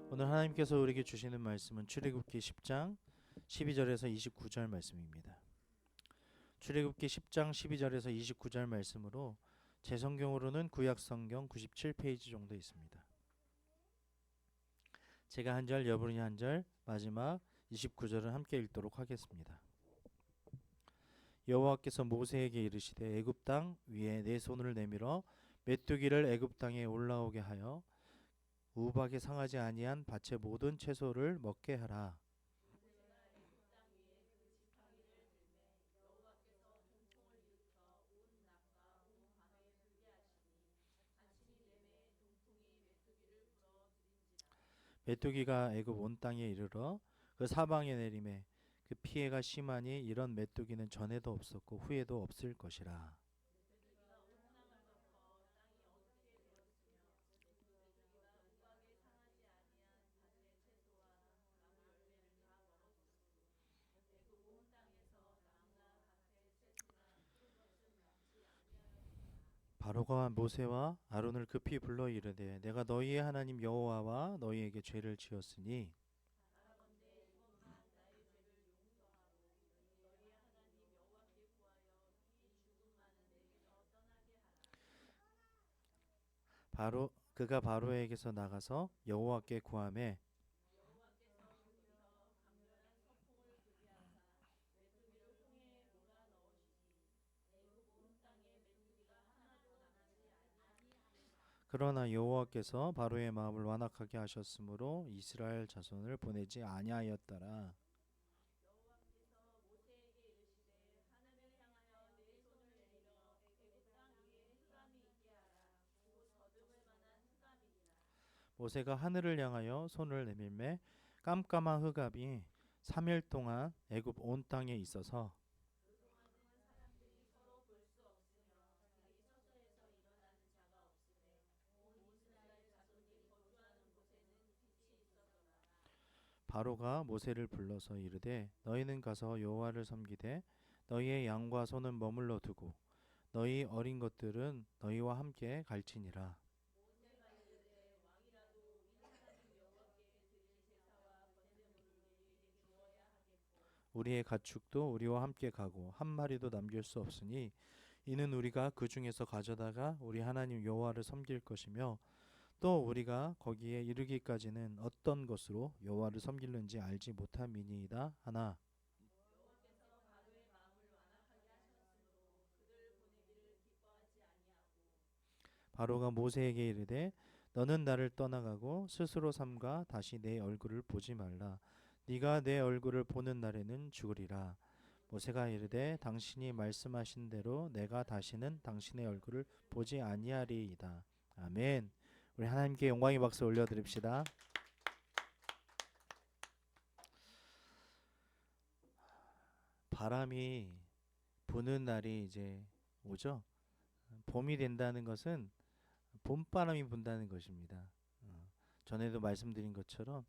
오늘 하나님께서 우리에게 주시는 말씀은 출애굽기 10장 12절에서 29절 말씀입니다. 출애굽기 10장 12절에서 29절 말씀으로 제 성경으로는 구약성경 97페이지 정도 있습니다. 제가 한 절, 여러분이 한 절, 마지막 29절을 함께 읽도록 하겠습니다. 여호와께서 모세에게 이르시되 애굽 땅 위에 내 손을 내밀어 메뚜기를 애굽 땅에 올라오게 하여 우박에 상하지 아니한 밭의 모든 채소를 먹게 하라. 메뚜기가 애굽 온 땅에 이르러 그 사방에 내림에 그 피해가 심하니 이런 메뚜기는 전에도 없었고 후에도 없을 것이라. 바로가 모세와 아론을 급히 불러 이르되 내가 너희의 하나님 여호와와 너희에게 죄를 지었으니 바로 그가 바로에게서 나가서 여호와께 구하매 그러나 여호와께서 바로의 마음을 완악하게 하셨으므로 이스라엘 자손을 보내지 아니하였더라. 모세가 하늘을 향하여 손을 내밀매 깜깜한 흑암이 3일 동안 애굽 온 땅에 있어서 바로가 모세를 불러서 이르되 너희는 가서 여호와를 섬기되 너희의 양과 소는 머물러 두고 너희 어린 것들은 너희와 함께 갈지니라. 우리의 가축도 우리와 함께 가고 한 마리도 남길 수 없으니 이는 우리가 그 중에서 가져다가 우리 하나님 여호와를 섬길 것이며 또 우리가 거기에 이르기까지는 어떤 것으로 여호와를 섬기는지 알지 못함이니이다 하나. 바로가 모세에게 이르되 너는 나를 떠나가고 스스로 삼가 다시 내 얼굴을 보지 말라. 네가 내 얼굴을 보는 날에는 죽으리라. 모세가 이르되 당신이 말씀하신 대로 내가 다시는 당신의 얼굴을 보지 아니하리이다. 아멘. 우리 하나님께 영광의 박수 올려드립시다. 바람이 부는 날이 이제 오죠. 봄이 된다는 것은 봄바람이 분다는 것입니다. 전에도 말씀드린 것처럼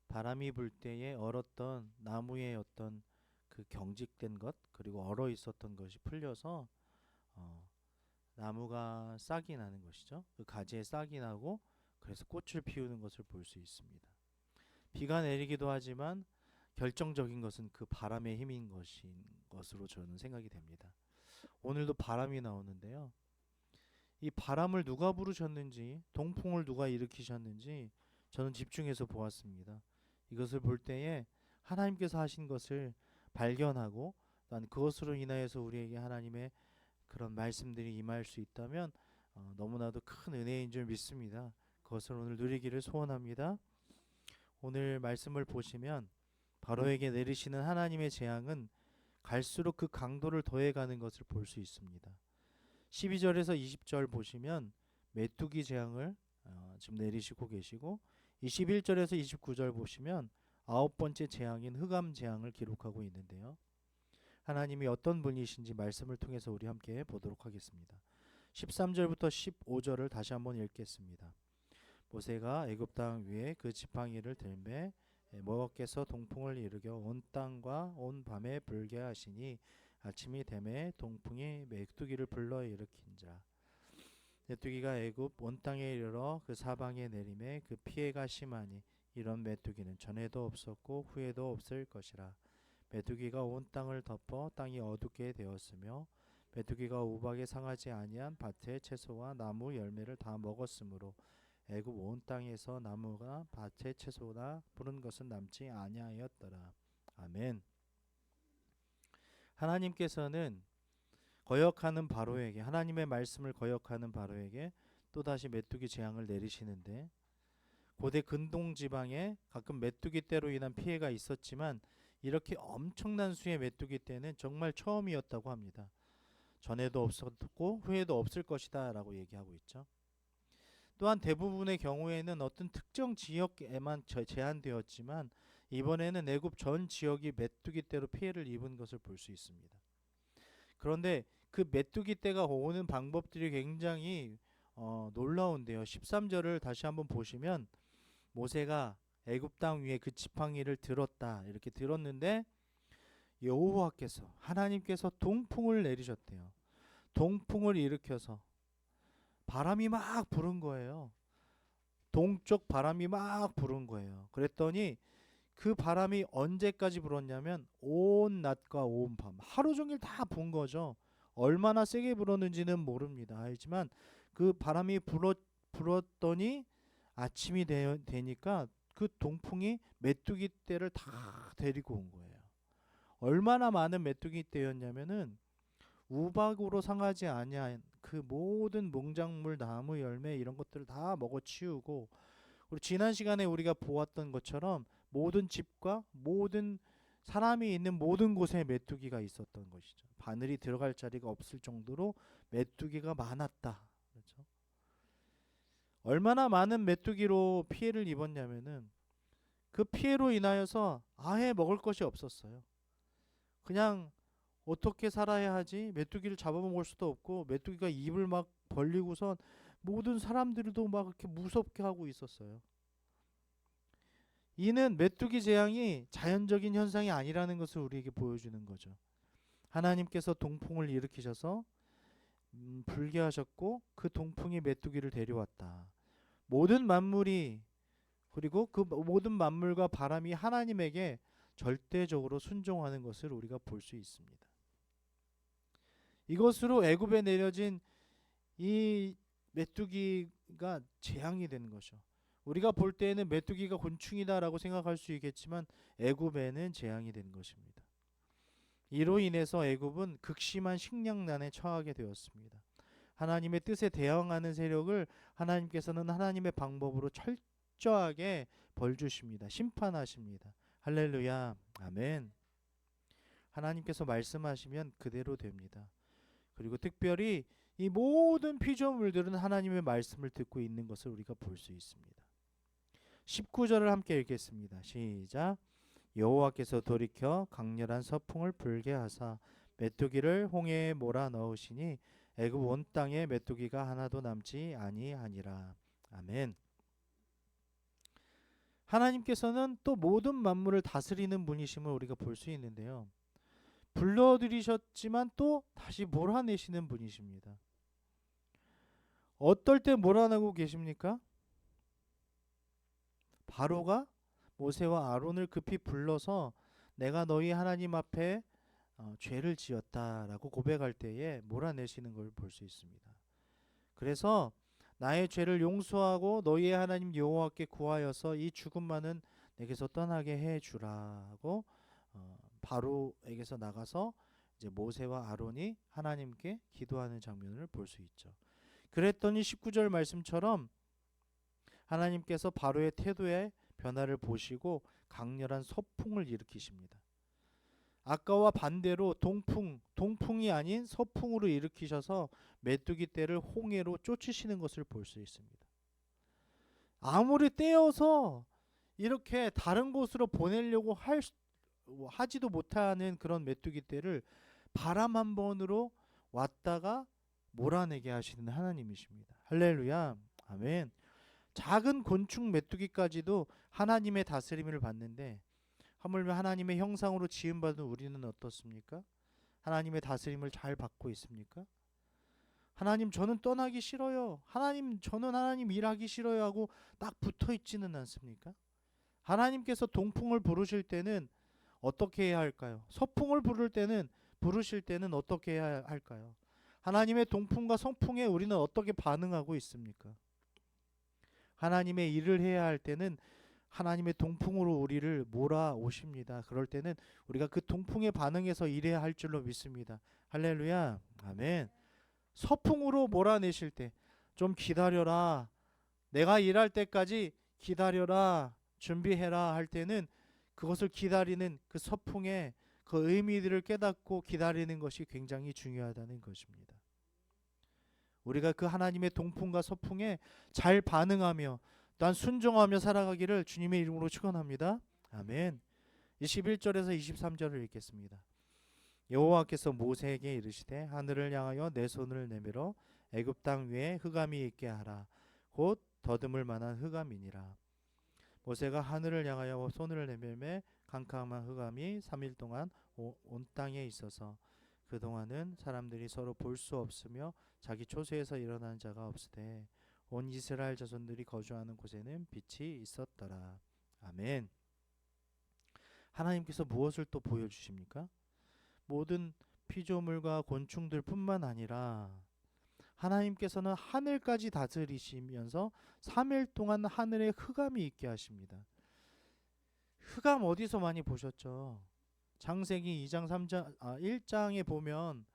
바람이 불 때에 얼었던 나무의 어떤 그 경직된 것 그리고 얼어 있었던 것이 풀려서 어, 나무가 싹이 나는 것이죠. 그 가지에 싹이 나고 그래서 꽃을 피우는 것을 볼 수 있습니다. 비가 내리기도 하지만 결정적인 것은 그 바람의 힘인 것으로 저는 생각이 됩니다. 오늘도 바람이 나오는데요. 이 바람을 누가 부르셨는지, 동풍을 누가 일으키셨는지 저는 집중해서 보았습니다. 이것을 볼 때에 하나님께서 하신 것을 발견하고 난 그것으로 인하여서 우리에게 하나님의 그런 말씀들이 임할 수 있다면 너무나도 큰 은혜인 줄 믿습니다. 그것을 오늘 누리기를 소원합니다. 오늘 말씀을 보시면 바로에게 내리시는 하나님의 재앙은 갈수록 그 강도를 더해가는 것을 볼 수 있습니다. 12절에서 20절 보시면 메뚜기 재앙을 지금 내리시고 계시고 21절에서 29절 보시면 아홉 번째 재앙인 흑암 재앙을 기록하고 있는데요. 하나님이 어떤 분이신지 말씀을 통해서 우리 함께 보도록 하겠습니다. 13절부터 15절을 다시 한번 읽겠습니다. 모세가 애굽 땅 위에 그 지팡이를 들매 여호와께서 동풍을 일으켜 온 땅과 온 밤에 불게 하시니 아침이 되매 동풍이 메뚜기를 불러 일으킨자 메뚜기가 애굽 온 땅에 이르러 그 사방에 내림에 그 피해가 심하니 이런 메뚜기는 전에도 없었고 후에도 없을 것이라. 메뚜기가 온 땅을 덮어 땅이 어둡게 되었으며 메뚜기가 우박에 상하지 아니한 밭의 채소와 나무 열매를 다 먹었으므로 애굽 온 땅에서 나무가 밭의 채소나 푸른 것은 남지 아니하였더라. 아멘. 하나님께서는 거역하는 바로에게, 하나님의 말씀을 거역하는 바로에게 또다시 메뚜기 재앙을 내리시는데, 고대 근동 지방에 가끔 메뚜기 떼로 인한 피해가 있었지만 이렇게 엄청난 수의 메뚜기 떼는 정말 처음이었다고 합니다. 전에도 없었고 후에도 없을 것이다 라고 얘기하고 있죠. 또한 대부분의 경우에는 어떤 특정 지역에만 제한되었지만 이번에는 애굽 전 지역이 메뚜기 떼로 피해를 입은 것을 볼 수 있습니다. 그런데 그 메뚜기 떼가 오는 방법들이 굉장히 놀라운데요. 13절을 다시 한번 보시면 모세가 애굽 땅 위에 그 지팡이를 들었다 이렇게 들었는데 여호와께서 하나님께서 동풍을 내리셨대요. 동풍을 일으켜서 바람이 막 부는 거예요. 동쪽 바람이 막 부는 거예요. 그랬더니 그 바람이 언제까지 불었냐면 온 낮과 온 밤 하루 종일 다 분 거죠. 얼마나 세게 불었는지는 모릅니다. 하지만 그 바람이 불었더니 아침이 되니까 그 동풍이 메뚜기 떼를 다 데리고 온 거예요. 얼마나 많은 메뚜기 떼였냐면은 우박으로 상하지 아니한 그 모든 몽작물, 나무 열매 이런 것들을 다 먹어치우고, 그리고 지난 시간에 우리가 보았던 것처럼 모든 집과 모든 사람이 있는 모든 곳에 메뚜기가 있었던 것이죠. 바늘이 들어갈 자리가 없을 정도로 메뚜기가 많았다. 그렇죠? 얼마나 많은 메뚜기로 피해를 입었냐면은 그 피해로 인하여서 아예 먹을 것이 없었어요. 그냥 어떻게 살아야 하지? 메뚜기를 잡아먹을 수도 없고 메뚜기가 입을 막 벌리고선 모든 사람들도 막 이렇게 무섭게 하고 있었어요. 이는 메뚜기 재앙이 자연적인 현상이 아니라는 것을 우리에게 보여주는 거죠. 하나님께서 동풍을 일으키셔서 불게 하셨고 그 동풍이 메뚜기를 데려왔다. 모든 만물이, 그리고 그 모든 만물과 바람이 하나님에게 절대적으로 순종하는 것을 우리가 볼 수 있습니다. 이것으로 애굽에 내려진 이 메뚜기가 재앙이 되는 것이죠. 우리가 볼 때에는 메뚜기가 곤충이다라고 생각할 수 있겠지만 애굽에는 재앙이 된 것입니다. 이로 인해서 애굽은 극심한 식량난에 처하게 되었습니다. 하나님의 뜻에 대항하는 세력을 하나님께서는 하나님의 방법으로 철저하게 벌주십니다. 심판하십니다. 할렐루야. 아멘. 하나님께서 말씀하시면 그대로 됩니다. 그리고 특별히 이 모든 피조물들은 하나님의 말씀을 듣고 있는 것을 우리가 볼 수 있습니다. 19절을 함께 읽겠습니다. 시작. 여호와께서 돌이켜 강렬한 서풍을 불게 하사 메뚜기를 홍해에 몰아 넣으시니 애굽 온 땅에 메뚜기가 하나도 남지 아니하니라. 아멘. 하나님께서는 또 모든 만물을 다스리는 분이심을 우리가 볼 수 있는데요. 불러들이셨지만 또 다시 몰아내시는 분이십니다. 어떨 때 몰아내고 계십니까? 바로가 모세와 아론을 급히 불러서 내가 너희 하나님 앞에 죄를 지었다라고 고백할 때에 몰아내시는 걸 볼 수 있습니다. 그래서 나의 죄를 용서하고 너희의 하나님 여호와께 구하여서 이 죽음만은 내게서 떠나게 해주라고 바로에게서 나가서 이제 모세와 아론이 하나님께 기도하는 장면을 볼 수 있죠. 그랬더니 19절 말씀처럼 하나님께서 바로의 태도의 변화를 보시고 강렬한 서풍을 일으키십니다. 아까와 반대로 동풍이 아닌 서풍으로 일으키셔서 메뚜기 떼를 홍해로 쫓으시는 것을 볼 수 있습니다. 아무리 떼어서 이렇게 다른 곳으로 보내려고 하지도 못하는 그런 메뚜기 떼를 바람 한 번으로 왔다가 몰아내게 하시는 하나님이십니다. 할렐루야. 아멘. 작은 곤충 메뚜기까지도 하나님의 다스림을 받는데 하물며 하나님의 형상으로 지음받은 우리는 어떻습니까? 하나님의 다스림을 잘 받고 있습니까? 하나님 저는 떠나기 싫어요. 하나님 저는 하나님 일하기 싫어요 하고 딱 붙어 있지는 않습니까? 하나님께서 동풍을 부르실 때는 어떻게 해야 할까요? 서풍을 부르실 때는 어떻게 해야 할까요? 하나님의 동풍과 성풍에 우리는 어떻게 반응하고 있습니까? 하나님의 일을 해야 할 때는 하나님의 동풍으로 우리를 몰아오십니다. 그럴 때는 우리가 그 동풍에 반응해서 일해야 할 줄로 믿습니다. 할렐루야. 아멘. 서풍으로 몰아내실 때 좀 기다려라. 내가 일할 때까지 기다려라. 준비해라 할 때는 그것을 기다리는 그 서풍의 그 의미들을 깨닫고 기다리는 것이 굉장히 중요하다는 것입니다. 우리가 그 하나님의 동풍과 서풍에 잘 반응하며 난 순종하며 살아가기를 주님의 이름으로 축원합니다. 아멘. 21절에서 23절을 읽겠습니다. 여호와께서 모세에게 이르시되 하늘을 향하여 내 손을 내밀어 애굽 땅 위에 흑암이 있게 하라. 곧 더듬을 만한 흑암이니라. 모세가 하늘을 향하여 손을 내밀매 캄캄한 흑암이 3일 동안 온 땅에 있어서 그동안은 사람들이 서로 볼 수 없으며 자기 초소에서 일어난 자가 없으되 온 이스라엘 자손들이 거주하는 곳에는 빛이 있었더라. 아멘. 하나님께서 무엇을 또 보여주십니까? 모든 피조물과 곤충들 뿐만 아니라 하나님께서는 하늘까지 다스리시면서 3일 동안 하늘에 흑암이 있게 하십니다. 흑암 어디서 많이 보셨죠? 창세기 2장 3장 1장에 보면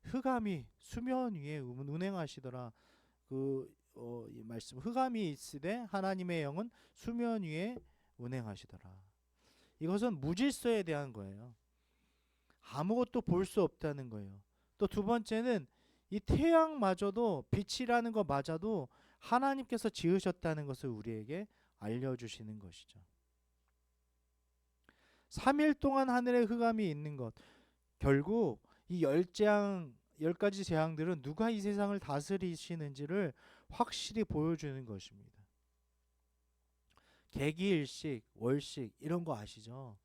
흑암이 수면 위에 운행하시더라. 이 말씀 흑암이 있으되 하나님의 영은 수면 위에 운행하시더라. 이것은 무질서에 대한 거예요. 아무것도 볼 수 없다는 거예요. 또 두 번째는 이 태양마저도 빛이라는 것마저도 하나님께서 지으셨다는 것을 우리에게 알려주시는 것이죠. 3일 동안 하늘에 흑암이 있는 것, 결국 이 10가지 재앙들은 누가 이 세상을 다스리시는지를 확실히 보여주는 것입니다. 개기일식, 월식 이런 거 아시죠?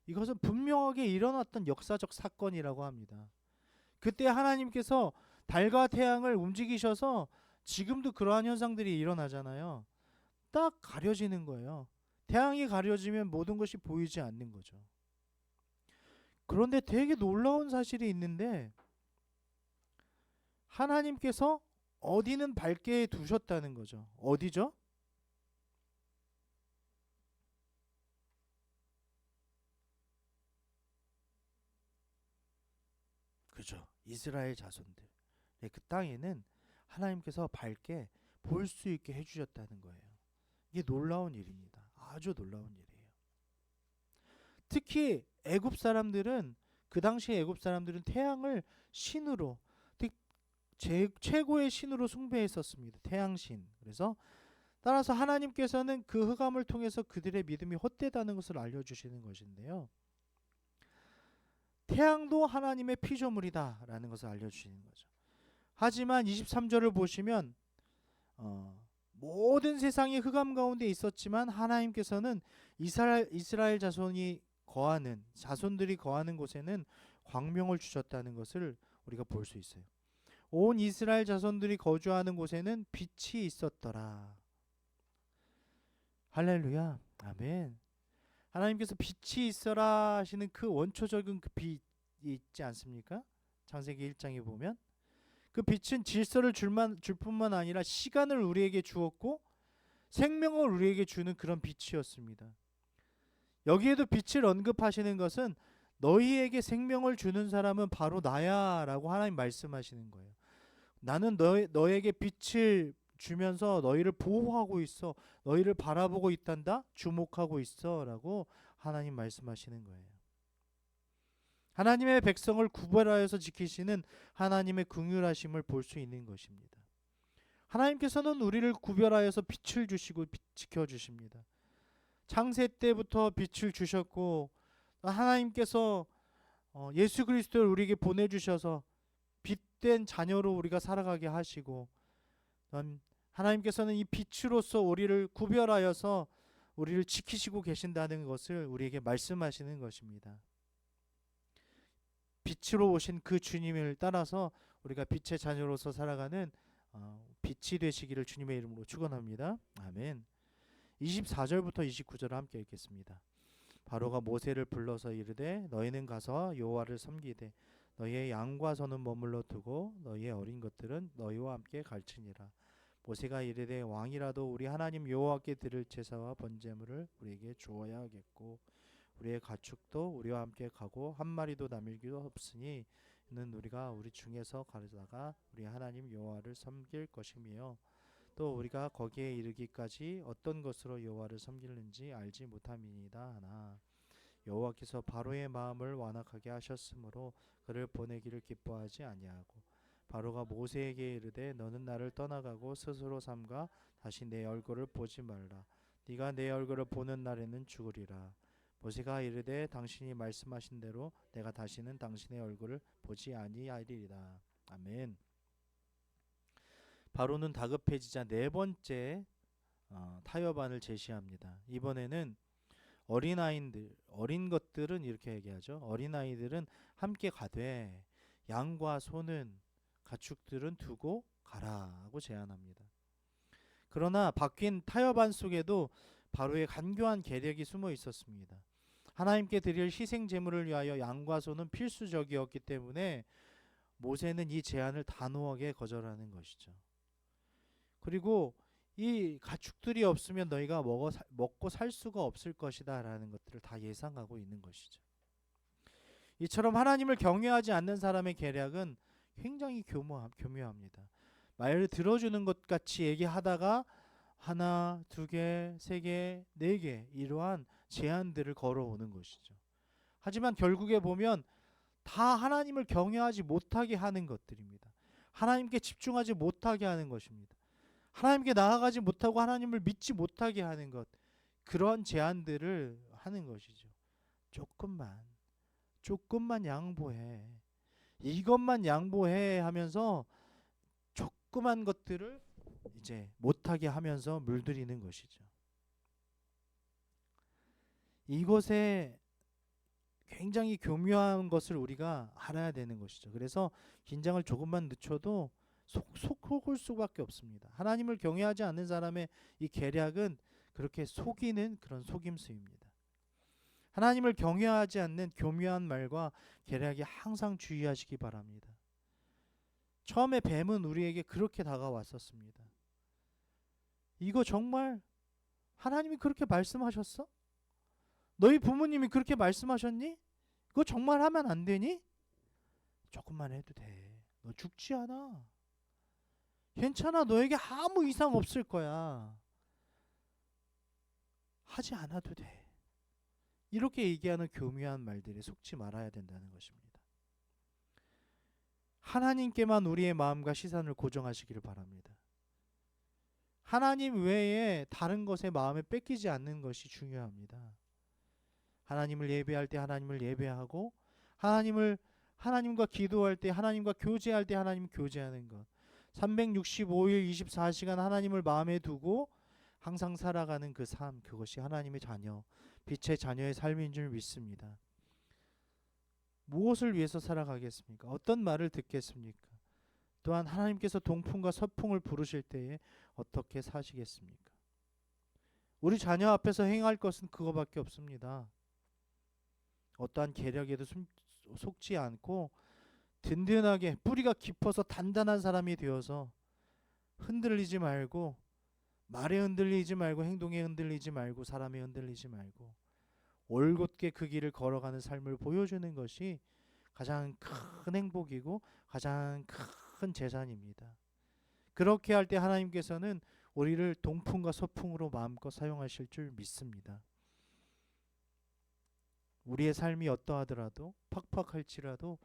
이것은 분명하게 일어났던 역사적 사건이라고 합니다. 그때 하나님께서 달과 태양을 움직이셔서 지금도 그러한 현상들이 일어나잖아요. 딱 가려지는 거예요. 태양이 가려지면 모든 것이 보이지 않는 거죠. 그런데 되게 놀라운 사실이 있는데 하나님께서 어디는 밝게 두셨다는 거죠. 어디죠? 그죠. 이스라엘 자손들. 그 땅에는 하나님께서 밝게 볼 수 있게 해주셨다는 거예요. 이게 놀라운 일입니다. 아주 놀라운 일이에요. 특히 애굽 사람들은 그 당시 애굽 사람들은 태양을 신으로 최고의 신으로 숭배했었습니다. 태양신. 그래서 따라서 하나님께서는 그 흑암을 통해서 그들의 믿음이 헛되다는 것을 알려주시는 것인데요. 태양도 하나님의 피조물이다라는 것을 알려주시는 거죠. 하지만 23절을 보시면 모든 세상이 흑암 가운데 있었지만 하나님께서는 이스라엘 자손들이 거하는 곳에는 광명을 주셨다는 것을 우리가 볼 수 있어요. 온 이스라엘 자손들이 거주하는 곳에는 빛이 있었더라. 할렐루야. 아멘. 하나님께서 빛이 있어라 하시는 그 원초적인 그 빛이 있지 않습니까? 창세기 1장에 보면 그 빛은 질서를 줄 뿐만 아니라 시간을 우리에게 주었고 생명을 우리에게 주는 그런 빛이었습니다. 여기에도 빛을 언급하시는 것은 너희에게 생명을 주는 사람은 바로 나야 라고 하나님 말씀하시는 거예요. 나는 너에게 빛을 주면서 너희를 보호하고 있어. 너희를 바라보고 있단다. 주목하고 있어 라고 하나님 말씀하시는 거예요. 하나님의 백성을 구별하여서 지키시는 하나님의 긍휼하심을 볼 수 있는 것입니다. 하나님께서는 우리를 구별하여서 빛을 주시고 지켜주십니다. 창세 때부터 빛을 주셨고 하나님께서 예수 그리스도를 우리에게 보내주셔서 빛된 자녀로 우리가 살아가게 하시고 하나님께서는 이 빛으로서 우리를 구별하여서 우리를 지키시고 계신다는 것을 우리에게 말씀하시는 것입니다. 빛으로 오신 그 주님을 따라서 우리가 빛의 자녀로서 살아가는 빛이 되시기를 주님의 이름으로 축원합니다. 아멘. 24절부터 29절을 함께 읽겠습니다. 바로가 모세를 불러서 이르되 너희는 가서 여호와를 섬기되 너희의 양과 소는 머물러 두고 너희의 어린 것들은 너희와 함께 갈지니라. 모세가 이르되 왕이라도 우리 하나님 여호와께 드릴 제사와 번제물을 우리에게 주어야 하겠고 우리의 가축도 우리와 함께 가고 한 마리도 남을 길 없으니 이는 우리가 우리 중에서 가르다가 우리 하나님 여호와를 섬길 것이며 또 우리가 거기에 이르기까지 어떤 것으로 여호와를 섬기는지 알지 못함이니이다 하나 여호와께서 바로의 마음을 완악하게 하셨으므로 그를 보내기를 기뻐하지 아니하고 바로가 모세에게 이르되 너는 나를 떠나가고 스스로 삼가 다시 내 얼굴을 보지 말라. 네가 내 얼굴을 보는 날에는 죽으리라. 모세가 이르되 당신이 말씀하신 대로 내가 다시는 당신의 얼굴을 보지 아니하리이다. 아멘. 바로는 다급해지자 네 번째 타협안을 제시합니다. 이번에는 어린 것들은 이렇게 얘기하죠. 어린아이들은 함께 가되 양과 소는 가축들은 두고 가라고 제안합니다. 그러나 바뀐 타협안 속에도 바로의 간교한 계략이 숨어 있었습니다. 하나님께 드릴 희생 제물을 위하여 양과 소는 필수적이었기 때문에 모세는 이 제안을 단호하게 거절하는 것이죠. 그리고 이 가축들이 없으면 너희가 먹고 살 수가 없을 것이다 라는 것들을 다 예상하고 있는 것이죠. 이처럼 하나님을 경외하지 않는 사람의 계략은 굉장히 교묘합니다. 말을 들어주는 것 같이 얘기하다가 하나, 두 개, 세 개, 네 개 이러한 제안들을 걸어오는 것이죠. 하지만 결국에 보면 다 하나님을 경외하지 못하게 하는 것들입니다. 하나님께 집중하지 못하게 하는 것입니다. 하나님께 나아가지 못하고 하나님을 믿지 못하게 하는 것, 그런 제안들을 하는 것이죠. 조금만 양보해. 이것만 양보해 하면서 조그만 것들을 이제 못하게 하면서 물들이는 것이죠. 이것에 굉장히 교묘한 것을 우리가 알아야 되는 것이죠. 그래서 긴장을 조금만 늦춰도 속을 수밖에 없습니다. 하나님을 경외하지 않는 사람의 이 계략은 그렇게 속이는 그런 속임수입니다. 하나님을 경외하지 않는 교묘한 말과 계략에 항상 주의하시기 바랍니다. 처음에 뱀은 우리에게 그렇게 다가왔었습니다. 이거 정말 하나님이 그렇게 말씀하셨어? 너희 부모님이 그렇게 말씀하셨니? 그거 정말 하면 안 되니? 조금만 해도 돼. 너 죽지 않아. 괜찮아. 너에게 아무 이상 없을 거야. 하지 않아도 돼. 이렇게 얘기하는 교묘한 말들에 속지 말아야 된다는 것입니다. 하나님께만 우리의 마음과 시선을 고정하시기를 바랍니다. 하나님 외에 다른 것에 마음을 뺏기지 않는 것이 중요합니다. 하나님을 예배할 때 하나님을 예배하고 하나님과 기도할 때 하나님과 교제할 때 하나님 교제하는 것. 365일 24시간 하나님을 마음에 두고 항상 살아가는 그 삶, 그것이 하나님의 자녀, 빛의 자녀의 삶인 줄 믿습니다. 무엇을 위해서 살아가겠습니까? 어떤 말을 듣겠습니까? 또한 하나님께서 동풍과 서풍을 부르실 때에 어떻게 사시겠습니까? 우리 자녀 앞에서 행할 것은 그거밖에 없습니다. 어떠한 계략에도 속지 않고 든든하게 뿌리가 깊어서 단단한 사람이 되어서 흔들리지 말고, 말에 흔들리지 말고, 행동에 흔들리지 말고, 사람에 흔들리지 말고 올곧게 그 길을 걸어가는 삶을 보여주는 것이 가장 큰 행복이고 가장 큰 재산입니다. 그렇게 할 때 하나님께서는 우리를 동풍과 서풍으로 마음껏 사용하실 줄 믿습니다. 우리의 삶이 어떠하더라도 팍팍할지라도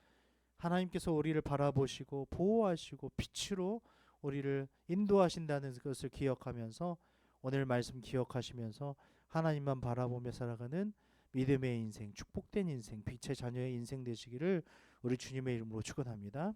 하나님께서 우리를 바라보시고 보호하시고 빛으로 우리를 인도하신다는 것을 기억하면서 오늘 말씀 기억하시면서 하나님만 바라보며 살아가는 믿음의 인생, 축복된 인생, 빛의 자녀의 인생 되시기를 우리 주님의 이름으로 축원합니다.